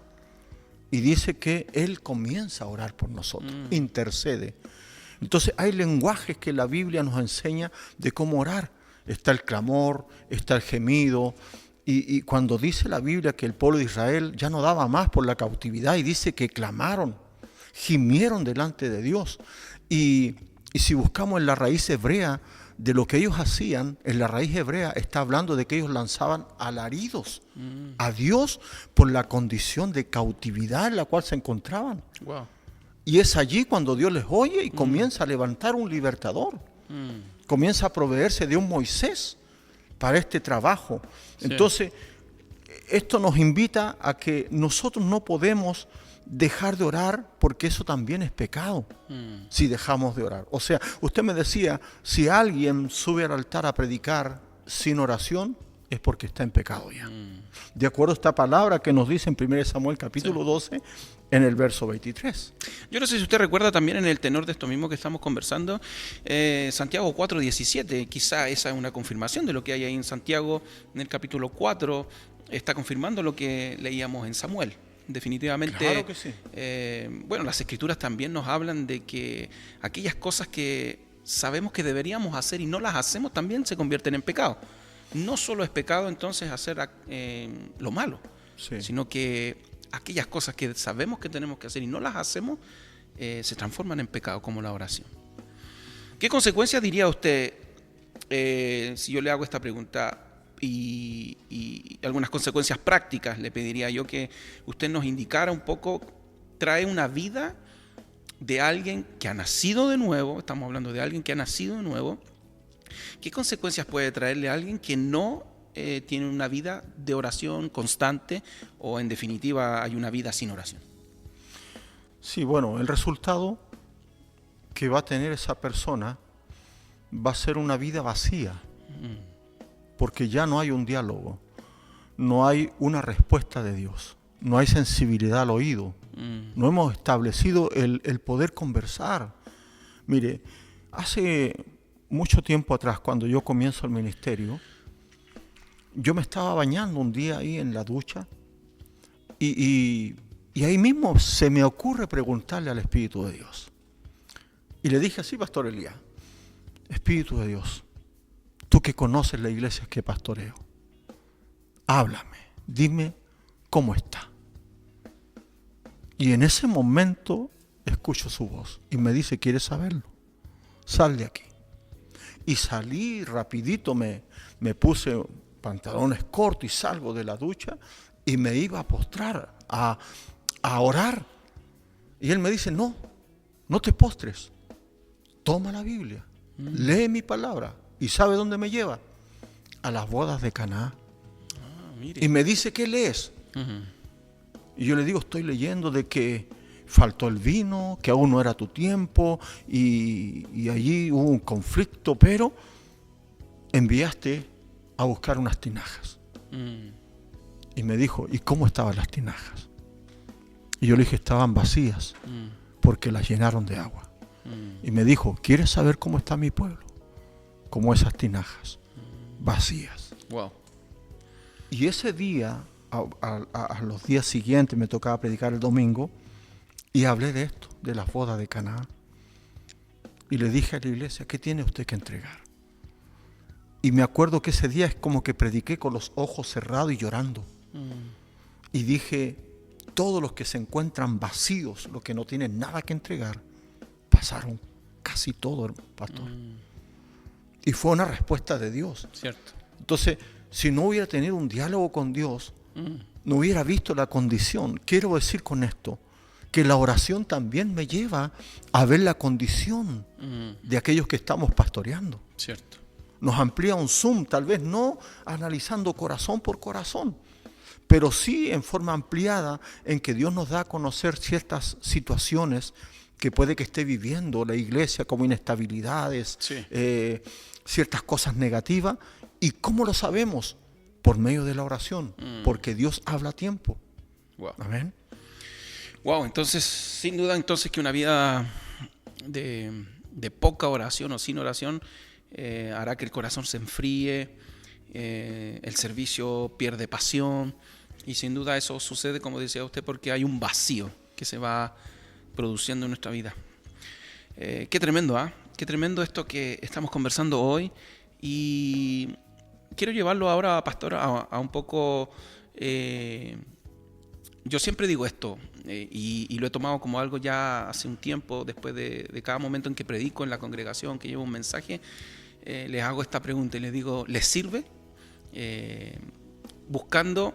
Y dice que Él comienza a orar por nosotros, intercede. Entonces hay lenguajes que la Biblia nos enseña de cómo orar. Está el clamor, está el gemido. Y cuando dice la Biblia que el pueblo de Israel ya no daba más por la cautividad, y dice que clamaron, gimieron delante de Dios. Y si buscamos en la raíz hebrea de lo que ellos hacían, en la raíz hebrea está hablando de que ellos lanzaban alaridos a Dios por la condición de cautividad en la cual se encontraban. Wow. Y es allí cuando Dios les oye y comienza a levantar un libertador. Comienza a proveerse de un Moisés para este trabajo. Sí. Entonces, esto nos invita a que nosotros no podemos dejar de orar, porque eso también es pecado, si dejamos de orar. O sea, usted me decía, si alguien sube al altar a predicar sin oración, es porque está en pecado ya. De acuerdo a esta palabra que nos dice en 1 Samuel capítulo 12, en el verso 23. Yo no sé si usted recuerda también en el tenor de esto mismo que estamos conversando, Santiago 4:17, quizá esa es una confirmación de lo que hay ahí en Santiago, en el capítulo 4, está confirmando lo que leíamos en Samuel. Definitivamente, claro que sí. Bueno, las escrituras también nos hablan de que aquellas cosas que sabemos que deberíamos hacer y no las hacemos también se convierten en pecado. No solo es pecado entonces hacer lo malo, sí, sino que aquellas cosas que sabemos que tenemos que hacer y no las hacemos se transforman en pecado, como la oración. ¿Qué consecuencias diría usted si yo le hago esta pregunta? Y algunas consecuencias prácticas le pediría yo que usted nos indicara un poco. Trae una vida de alguien que ha nacido de nuevo, estamos hablando de alguien que ha nacido de nuevo. ¿Qué consecuencias puede traerle a alguien que no tiene una vida de oración constante, o en definitiva hay una vida sin oración? Sí, bueno, el resultado que va a tener esa persona va a ser una vida vacía. Porque ya no hay un diálogo, no hay una respuesta de Dios, no hay sensibilidad al oído, no hemos establecido el poder conversar. Mire, hace mucho tiempo atrás, cuando yo comienzo el ministerio, yo me estaba bañando un día ahí en la ducha y ahí mismo se me ocurre preguntarle al Espíritu de Dios. Y le dije así, Pastor Elías: Espíritu de Dios, tú que conoces la iglesia que pastoreo, háblame, dime cómo está. Y en ese momento escucho su voz y me dice: ¿quieres saberlo? Sal de aquí. Y salí rapidito, me puse pantalones cortos y salgo de la ducha y me iba a postrar, a orar. Y él me dice: no te postres, toma la Biblia, lee mi palabra. ¿Y sabe dónde me lleva? A las bodas de Caná. Y me dice: ¿qué lees? Y yo le digo: estoy leyendo de que faltó el vino, que aún no era tu tiempo, y allí hubo un conflicto, pero enviaste a buscar unas tinajas. Y me dijo: ¿y cómo estaban las tinajas? Y yo le dije: estaban vacías, porque las llenaron de agua. Y me dijo: ¿quieres saber cómo está mi pueblo? Como esas tinajas, vacías. Wow. Y ese día, a los días siguientes, me tocaba predicar el domingo, y hablé de esto, de las bodas de Caná. Y le dije a la iglesia: ¿qué tiene usted que entregar? Y me acuerdo que ese día es como que prediqué con los ojos cerrados y llorando. Y dije: todos los que se encuentran vacíos, los que no tienen nada que entregar, pasaron casi todo, pastor. Y fue una respuesta de Dios. Cierto. Entonces, si no hubiera tenido un diálogo con Dios, no hubiera visto la condición. Quiero decir con esto que la oración también me lleva a ver la condición de aquellos que estamos pastoreando. Cierto. Nos amplía un zoom, tal vez no analizando corazón por corazón, pero sí en forma ampliada en que Dios nos da a conocer ciertas situaciones que puede que esté viviendo la iglesia, como inestabilidades, Sí. Ciertas cosas negativas. ¿Y cómo lo sabemos? Por medio de la oración, porque Dios habla a tiempo. Wow. Amén. Wow, entonces, sin duda, entonces que una vida de poca oración o sin oración hará que el corazón se enfríe, el servicio pierde pasión, y sin duda eso sucede, como decía usted, porque hay un vacío que se va produciendo en nuestra vida. Qué tremendo, ¿ah? Qué tremendo esto que estamos conversando hoy, y quiero llevarlo ahora, pastor, a un poco... yo siempre digo esto, y lo he tomado como algo ya hace un tiempo, después de cada momento en que predico en la congregación, que llevo un mensaje, les hago esta pregunta y les digo, ¿les sirve? Buscando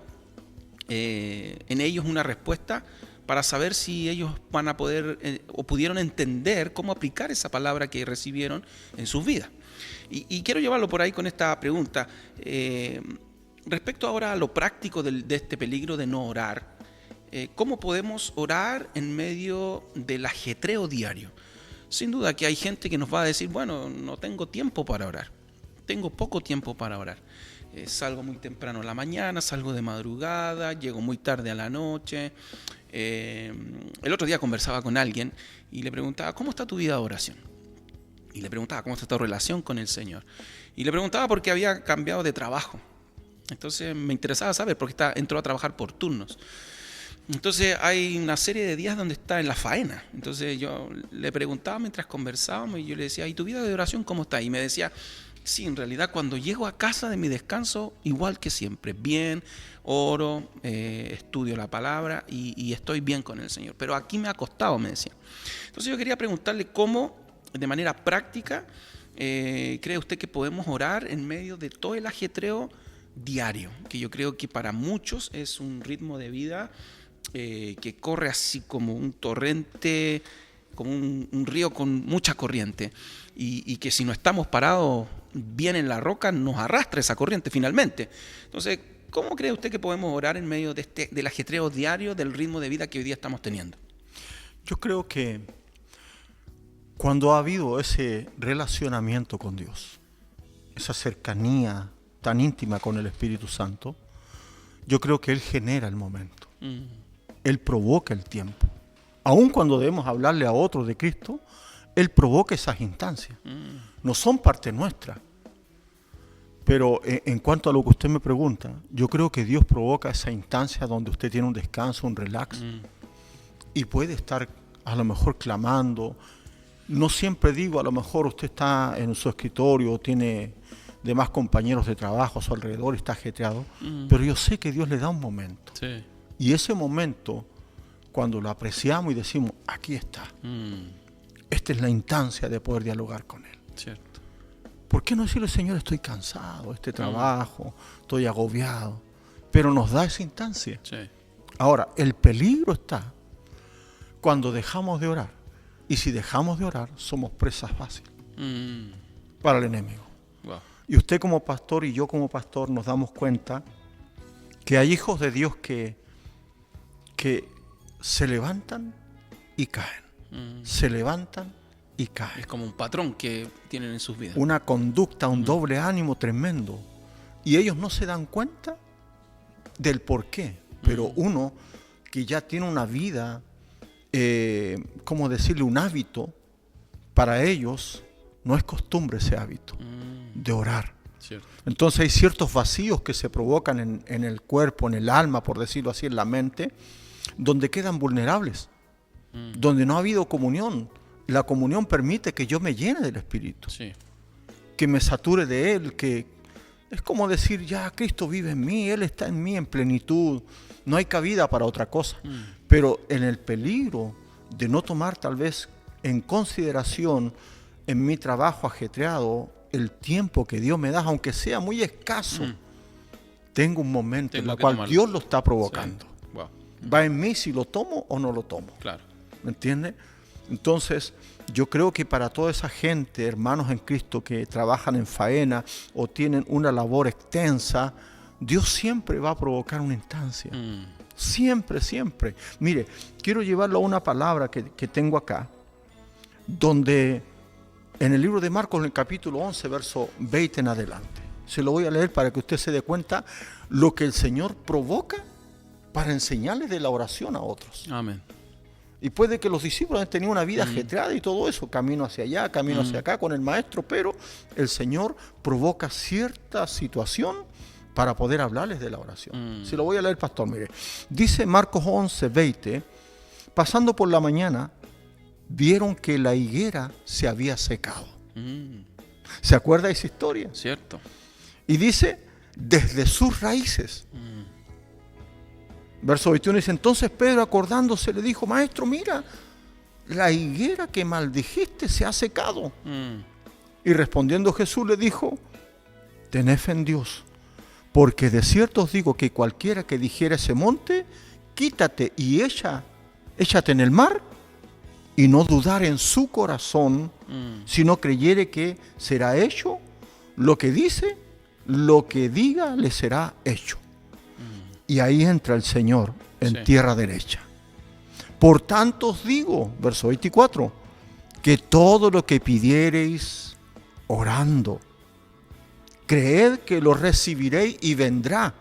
en ellos una respuesta para saber si ellos van a poder o pudieron entender cómo aplicar esa palabra que recibieron en sus vidas. Y quiero llevarlo por ahí con esta pregunta. Respecto ahora a lo práctico de este peligro de no orar, ¿cómo podemos orar en medio del ajetreo diario? Sin duda que hay gente que nos va a decir, bueno, no tengo tiempo para orar, tengo poco tiempo para orar. Salgo muy temprano en la mañana, salgo de madrugada, llego muy tarde a la noche. El otro día conversaba con alguien y le preguntaba, ¿cómo está tu vida de oración? Y le preguntaba, ¿cómo está tu relación con el Señor? Y le preguntaba por qué había cambiado de trabajo. Entonces me interesaba saber, porque entró a trabajar por turnos. Entonces hay una serie de días donde está en la faena. Entonces yo le preguntaba mientras conversábamos y yo le decía, ¿y tu vida de oración cómo está? Y me decía, sí, en realidad cuando llego a casa de mi descanso, igual que siempre, bien, oro, estudio la palabra y estoy bien con el Señor. Pero aquí me ha costado, me decía. Entonces yo quería preguntarle cómo, de manera práctica, cree usted que podemos orar en medio de todo el ajetreo diario, que yo creo que para muchos es un ritmo de vida que corre así como un torrente, como un río con mucha corriente, y que si no estamos parados bien en la roca nos arrastra esa corriente finalmente. Entonces, ¿cómo cree usted que podemos orar en medio del ajetreo diario, del ritmo de vida que hoy día estamos teniendo? Yo creo que cuando ha habido ese relacionamiento con Dios, esa cercanía tan íntima con el Espíritu Santo, yo creo que Él genera el momento. Él provoca el tiempo. Aun cuando debemos hablarle a otros de Cristo, Él provoca esas instancias. No son parte nuestra. Pero en cuanto a lo que usted me pregunta, yo creo que Dios provoca esa instancia donde usted tiene un descanso, un relax, y puede estar a lo mejor clamando. No siempre digo, a lo mejor usted está en su escritorio, tiene demás compañeros de trabajo a su alrededor y está ajetreado, pero yo sé que Dios le da un momento. Sí. Y ese momento, cuando lo apreciamos y decimos, aquí está, esta es la instancia de poder dialogar con Él. Cierto. ¿Por qué no decirle, Señor, estoy cansado, este trabajo, estoy agobiado? Pero nos da esa instancia. Sí. Ahora, el peligro está cuando dejamos de orar. Y si dejamos de orar, somos presas fáciles para el enemigo. Wow. Y usted como pastor y yo como pastor nos damos cuenta que hay hijos de Dios que se levantan y caen. Se levantan y caen. Es como un patrón que tienen en sus vidas. Una conducta, un doble ánimo tremendo. Y ellos no se dan cuenta del por qué. Pero uno que ya tiene una vida, ¿cómo decirle? Un hábito, para ellos no es costumbre ese hábito de orar. Cierto. Entonces hay ciertos vacíos que se provocan en el cuerpo, en el alma, por decirlo así, en la mente, donde quedan vulnerables, donde no ha habido comunión. La comunión permite que yo me llene del Espíritu, Sí. que me sature de Él, que es como decir, ya Cristo vive en mí, Él está en mí en plenitud, no hay cabida para otra cosa. Pero en el peligro de no tomar tal vez en consideración en mi trabajo ajetreado el tiempo que Dios me da, aunque sea muy escaso, tengo un momento en el cual Dios lo está provocando. Sí. Wow. Va en mí si lo tomo o no lo tomo. Claro. ¿me entiende? Entonces, yo creo que para toda esa gente, hermanos en Cristo, que trabajan en faena o tienen una labor extensa, Dios siempre va a provocar una instancia. Siempre, siempre. Mire, quiero llevarlo a una palabra que tengo acá, donde en el libro de Marcos, en el capítulo 11, verso 20 en adelante. Se lo voy a leer para que usted se dé cuenta lo que el Señor provoca para enseñarles de la oración a otros. Amén. Y puede que los discípulos hayan tenido una vida ajetreada y todo eso, camino hacia allá, camino hacia acá con el maestro, pero el Señor provoca cierta situación para poder hablarles de la oración. Se lo voy a leer, pastor, mire. Dice Marcos 11, 20, pasando por la mañana, vieron que la higuera se había secado. ¿Se acuerda de esa historia? Cierto. Y dice, desde sus raíces. Verso 21 dice, entonces Pedro acordándose le dijo, maestro, mira, la higuera que maldijiste se ha secado. Y respondiendo Jesús le dijo, tened fe en Dios, porque de cierto os digo que cualquiera que dijera ese monte, quítate y échate en el mar, y no dudar en su corazón, sino creyere que será hecho lo que dice, lo que diga le será hecho. Y ahí entra el Señor en tierra derecha. Por tanto os digo, verso 24, que todo lo que pidiereis orando, creed que lo recibiréis y vendrá.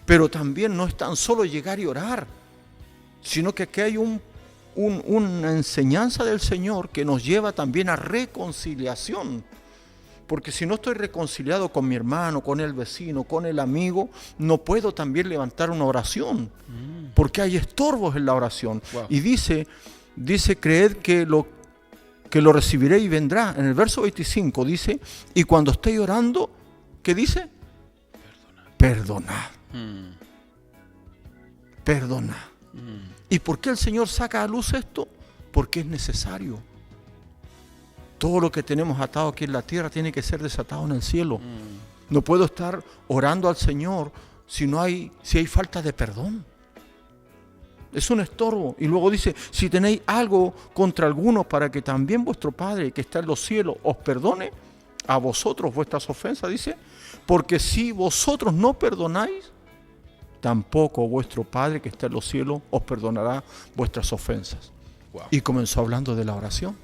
Pero también no es tan solo llegar y orar, sino que aquí hay una enseñanza del Señor que nos lleva también a reconciliación. Porque si no estoy reconciliado con mi hermano, con el vecino, con el amigo, no puedo también levantar una oración, porque hay estorbos en la oración. Wow. Y dice, creed que lo recibiré y vendrá. En el verso 25 dice, y cuando estéis orando, ¿qué dice? Perdonad. Perdonad. ¿Y por qué el Señor saca a luz esto? Porque es necesario. Todo lo que tenemos atado aquí en la tierra tiene que ser desatado en el cielo. No puedo estar orando al Señor si hay falta de perdón. Es un estorbo. Y luego dice, si tenéis algo contra alguno, para que también vuestro Padre que está en los cielos os perdone a vosotros vuestras ofensas, dice, porque si vosotros no perdonáis, tampoco vuestro Padre que está en los cielos os perdonará vuestras ofensas. Wow. Y comenzó hablando de la oración.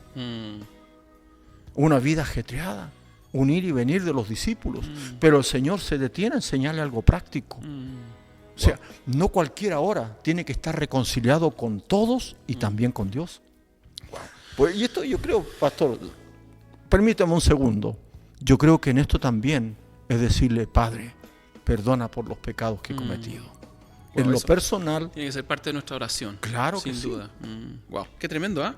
Una vida ajetreada, un ir y venir de los discípulos, pero el Señor se detiene a enseñarle algo práctico. O sea, no cualquier hora tiene que estar reconciliado con todos y también con Dios. Pues, y esto yo creo, pastor, permítame un segundo, yo creo que en esto también es decirle, Padre, perdona por los pecados que he cometido. En lo personal. Tiene que ser parte de nuestra oración. Claro que sí. Sin duda. Wow, qué tremendo, ¿ah?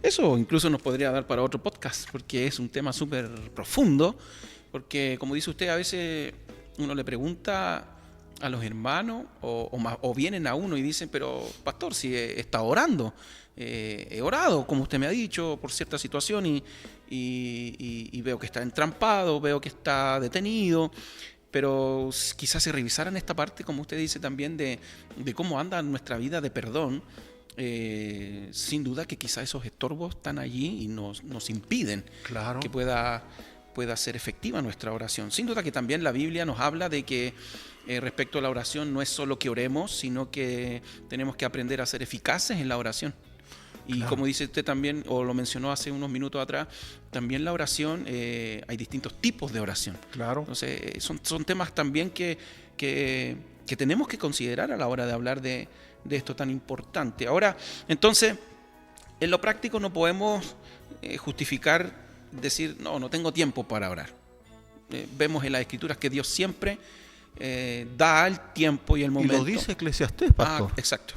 Eso incluso nos podría dar para otro podcast, porque es un tema súper profundo, porque como dice usted, a veces uno le pregunta a los hermanos o vienen a uno y dicen, pero pastor, si he estado orando, he orado, como usted me ha dicho, por cierta situación y veo que está entrampado, veo que está detenido. Pero quizás si revisaran esta parte, como usted dice también, de cómo anda nuestra vida de perdón, sin duda que quizás esos estorbos están allí y nos impiden que pueda ser efectiva nuestra oración. Sin duda que también la Biblia nos habla de que respecto a la oración no es solo que oremos, sino que tenemos que aprender a ser eficaces en la oración. Y como dice usted también, o lo mencionó hace unos minutos atrás, también la oración, hay distintos tipos de oración. Claro. Entonces, son temas también que tenemos que considerar a la hora de hablar de esto tan importante. Ahora, entonces, en lo práctico no podemos justificar, decir, no tengo tiempo para orar. Vemos en las Escrituras que Dios siempre da el tiempo y el momento. Y lo dice Eclesiastés, pastor. Exacto.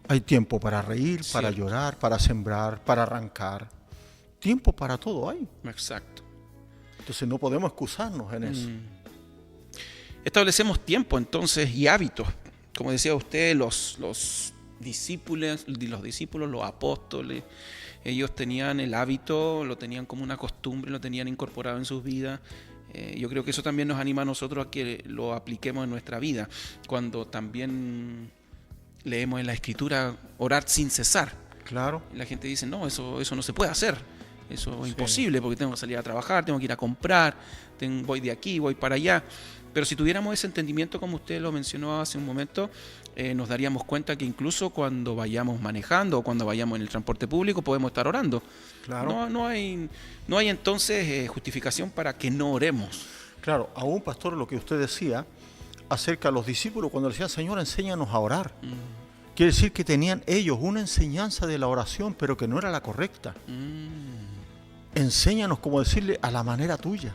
Hay tiempo para reír, para llorar, para sembrar, para arrancar. Tiempo para todo hay. Exacto. Entonces no podemos excusarnos en eso. Establecemos tiempo entonces y hábitos. Como decía usted, los discípulos, los apóstoles, ellos tenían el hábito, lo tenían como una costumbre, lo tenían incorporado en sus vidas. Yo creo que eso también nos anima a nosotros a que lo apliquemos en nuestra vida. Cuando también leemos en la Escritura orar sin cesar. Claro. Y la gente dice, no, eso no se puede hacer. Eso es Sí. imposible porque tengo que salir a trabajar, tengo que ir a comprar, voy de aquí, voy para allá. Pero si tuviéramos ese entendimiento, como usted lo mencionó hace un momento, nos daríamos cuenta que incluso cuando vayamos manejando o cuando vayamos en el transporte público podemos estar orando. Claro. No hay entonces justificación para que no oremos. Claro, aún pastor, lo que usted decía acerca de los discípulos cuando le decían, Señor, enséñanos a orar. Quiere decir que tenían ellos una enseñanza de la oración, pero que no era la correcta. Enséñanos, como decirle, a la manera tuya.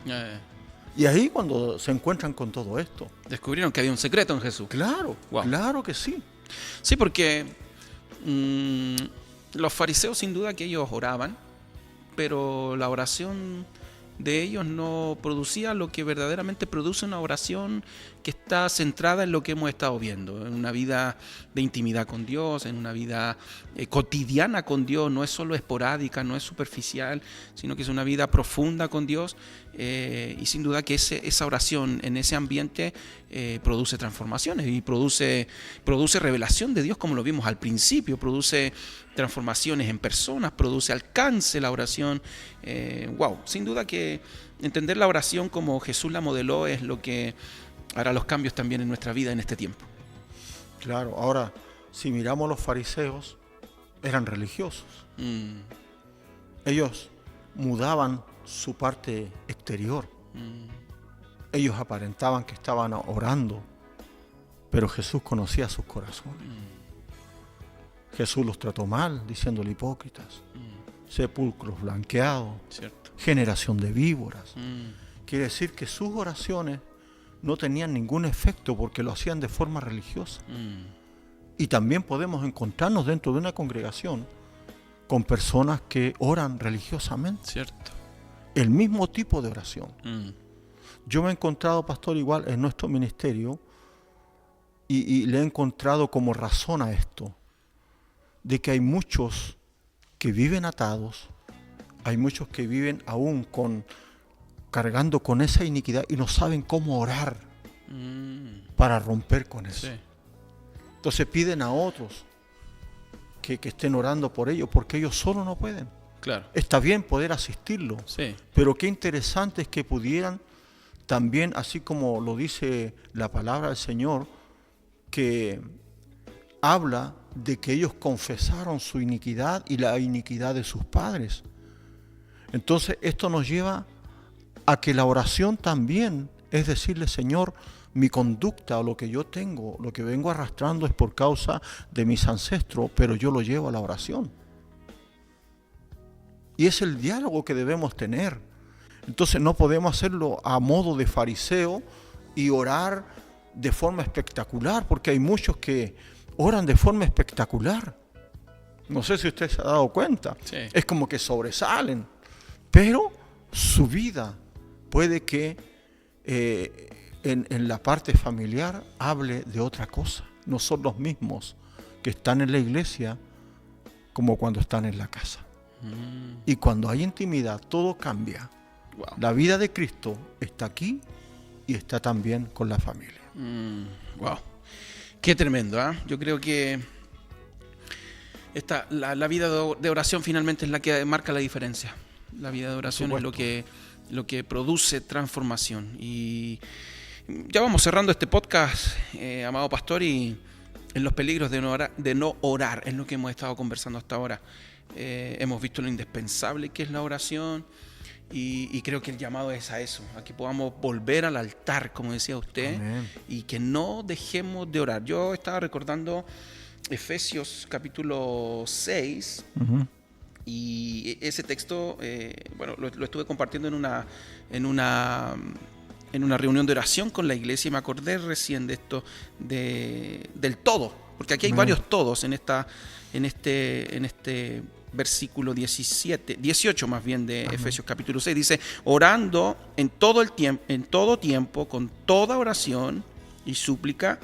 Y ahí cuando se encuentran con todo esto. Descubrieron que había un secreto en Jesús. Claro, Wow. claro que sí. Sí, porque los fariseos sin duda que ellos oraban, pero la oración de ellos no producía lo que verdaderamente produce una oración que está centrada en lo que hemos estado viendo, en una vida de intimidad con Dios, en una vida cotidiana con Dios, no es solo esporádica, no es superficial, sino que es una vida profunda con Dios, y sin duda que esa oración en ese ambiente produce transformaciones y produce revelación de Dios, como lo vimos al principio, produce transformaciones en personas, produce alcance la oración. Wow, sin duda que entender la oración como Jesús la modeló es lo que hará los cambios también en nuestra vida en este tiempo. Claro, ahora, si miramos los fariseos, eran religiosos. Ellos mudaban su parte exterior. Ellos aparentaban que estaban orando, pero Jesús conocía sus corazones. Jesús los trató mal, diciéndole hipócritas, sepulcros blanqueados, Cierto. generación de víboras. Quiere decir que sus oraciones no tenían ningún efecto porque lo hacían de forma religiosa. Y también podemos encontrarnos dentro de una congregación con personas que oran religiosamente. Cierto. El mismo tipo de oración. Yo me he encontrado, pastor, igual en nuestro ministerio y le he encontrado como razón a esto, de que hay muchos que viven atados, hay muchos que viven aún cargando con esa iniquidad y no saben cómo orar para romper con eso. Sí. Entonces piden a otros que estén orando por ellos porque ellos solo no pueden. Claro. Está bien poder asistirlo, Sí. pero qué interesante es que pudieran también, así como lo dice la palabra del Señor, que habla de que ellos confesaron su iniquidad y la iniquidad de sus padres. Entonces esto nos lleva a que la oración también es decirle, Señor, mi conducta o lo que yo tengo, lo que vengo arrastrando es por causa de mis ancestros, pero yo lo llevo a la oración. Y es el diálogo que debemos tener. Entonces no podemos hacerlo a modo de fariseo y orar de forma espectacular, porque hay muchos que oran de forma espectacular. No sé si usted se ha dado cuenta. Sí. Es como que sobresalen, pero su vida puede que en la parte familiar hable de otra cosa. No son los mismos que están en la iglesia como cuando están en la casa. Y cuando hay intimidad, todo cambia. Wow. La vida de Cristo está aquí y está también con la familia. Wow. Qué tremendo, ¿eh? Yo creo que la vida de oración finalmente es la que marca la diferencia. La vida de oración es lo que produce transformación. Y ya vamos cerrando este podcast, amado pastor, y en los peligros de no orar, es lo que hemos estado conversando hasta ahora. Hemos visto lo indispensable que es la oración y creo que el llamado es a eso, a que podamos volver al altar, como decía usted. Amén. Y que no dejemos de orar. Yo estaba recordando Efesios capítulo 6 y ese texto, lo estuve compartiendo en una reunión de oración con la iglesia y me acordé recién de esto, del todo, porque aquí hay varios todos en este versículo 18 más bien de Efesios capítulo 6, dice, orando en todo tiempo, con toda oración y súplica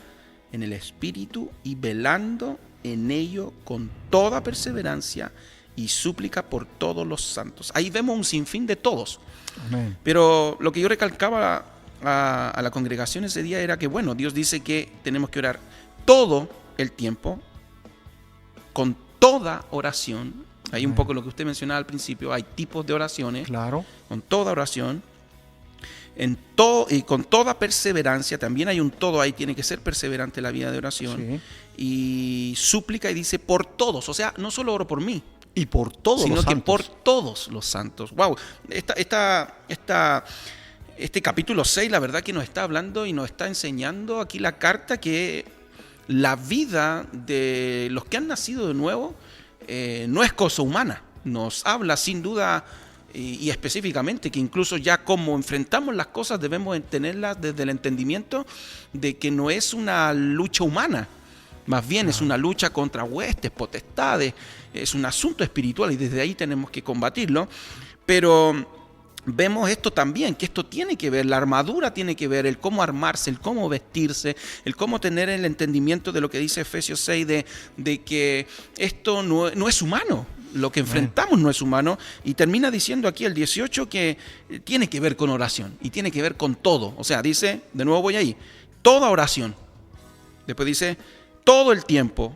en el Espíritu y velando en ello con toda perseverancia y súplica por todos los santos. Ahí vemos un sinfín de todos. Amén. Pero lo que yo recalcaba a la congregación ese día era que, bueno, Dios dice que tenemos que orar todo el tiempo, con toda oración. Ahí un poco lo que usted mencionaba al principio, hay tipos de oraciones. Claro. Con toda oración, y con toda perseverancia, también hay un todo ahí, tiene que ser perseverante la vida de oración. Sí. Y súplica y dice por todos, o sea, no solo oro por mí, Y por todos sino los que santos. por todos los santos. Wow, este capítulo 6, la verdad que nos está hablando y nos está enseñando aquí la carta que la vida de los que han nacido de nuevo no es cosa humana. Nos habla sin duda y específicamente que incluso ya como enfrentamos las cosas debemos tenerlas desde el entendimiento de que no es una lucha humana. Más bien es una lucha contra huestes, potestades, es un asunto espiritual y desde ahí tenemos que combatirlo. Pero vemos esto también, que esto tiene que ver, la armadura tiene que ver, el cómo armarse, el cómo vestirse, el cómo tener el entendimiento de lo que dice Efesios 6, de que esto no es humano. Lo que enfrentamos no es humano, y termina diciendo aquí el 18 que tiene que ver con oración y tiene que ver con todo. O sea, dice, de nuevo voy ahí, toda oración. Después dice, todo el tiempo,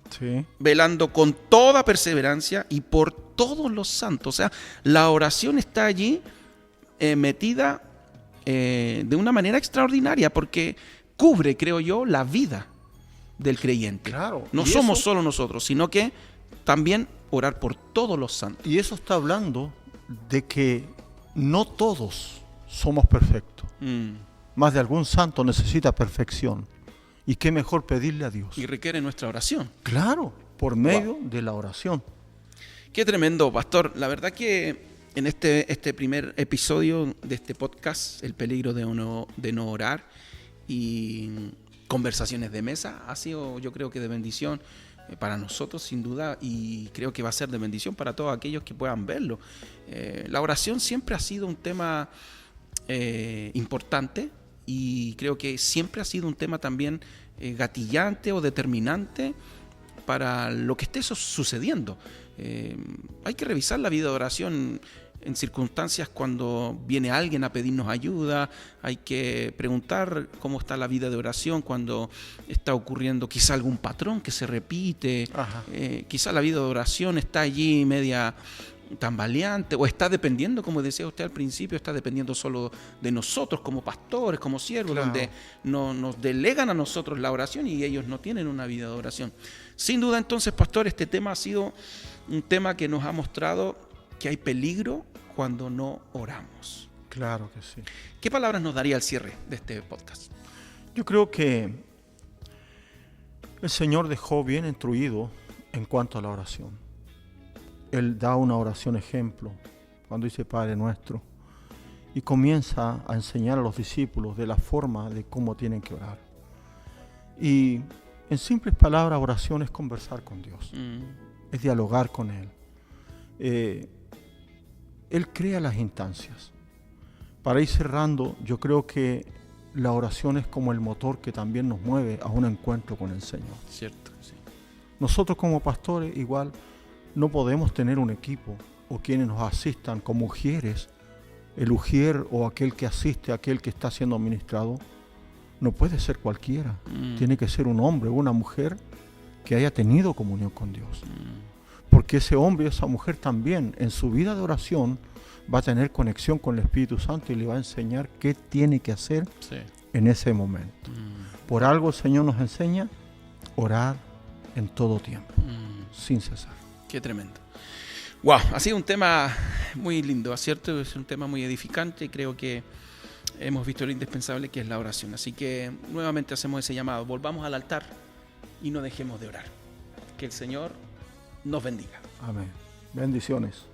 Sí. velando con toda perseverancia y por todos los santos. O sea, la oración está allí metida de una manera extraordinaria porque cubre, creo yo, la vida del creyente. Claro. No Y somos eso- solo nosotros, sino que también orar por todos los santos. Y eso está hablando de que no todos somos perfectos. Más de algún santo necesita perfección. ¿Y qué mejor pedirle a Dios? Y requiere nuestra oración. Claro, por medio de la oración. Qué tremendo, pastor. La verdad que en este primer episodio de este podcast, El peligro de no orar y conversaciones de mesa, ha sido, yo creo que de bendición para nosotros sin duda, y creo que va a ser de bendición para todos aquellos que puedan verlo. La oración siempre ha sido un tema importante y creo que siempre ha sido un tema también gatillante o determinante para lo que esté sucediendo. Hay que revisar la vida de oración en circunstancias cuando viene alguien a pedirnos ayuda, hay que preguntar cómo está la vida de oración cuando está ocurriendo quizá algún patrón que se repite, quizá la vida de oración está allí media tambaleante o está dependiendo, como decía usted al principio, está dependiendo solo de nosotros como pastores, como siervos, Claro. donde nos delegan a nosotros la oración y ellos no tienen una vida de oración. Sin duda entonces, pastor, este tema ha sido un tema que nos ha mostrado que hay peligro cuando no oramos. Claro que sí. ¿Qué palabras nos daría al cierre de este podcast? Yo creo que el Señor dejó bien instruido en cuanto a la oración. Él da una oración ejemplo cuando dice Padre Nuestro y comienza a enseñar a los discípulos de la forma de cómo tienen que orar. Y en simples palabras, oración es conversar con Dios, es dialogar con Él. Él crea las instancias. Para ir cerrando, yo creo que la oración es como el motor que también nos mueve a un encuentro con el Señor. Cierto, sí. Nosotros como pastores igual no podemos tener un equipo o quienes nos asistan como ujieres. El ujier o aquel que asiste, aquel que está siendo administrado, no puede ser cualquiera. Tiene que ser un hombre o una mujer que haya tenido comunión con Dios. Porque ese hombre y esa mujer también en su vida de oración va a tener conexión con el Espíritu Santo y le va a enseñar qué tiene que hacer en ese momento. Por algo el Señor nos enseña orar en todo tiempo, sin cesar. Qué tremendo. Wow, ha sido un tema muy lindo, ¿cierto? Es un tema muy edificante y creo que hemos visto lo indispensable que es la oración. Así que nuevamente hacemos ese llamado. Volvamos al altar y no dejemos de orar. Que el Señor nos bendiga. Amén. Bendiciones.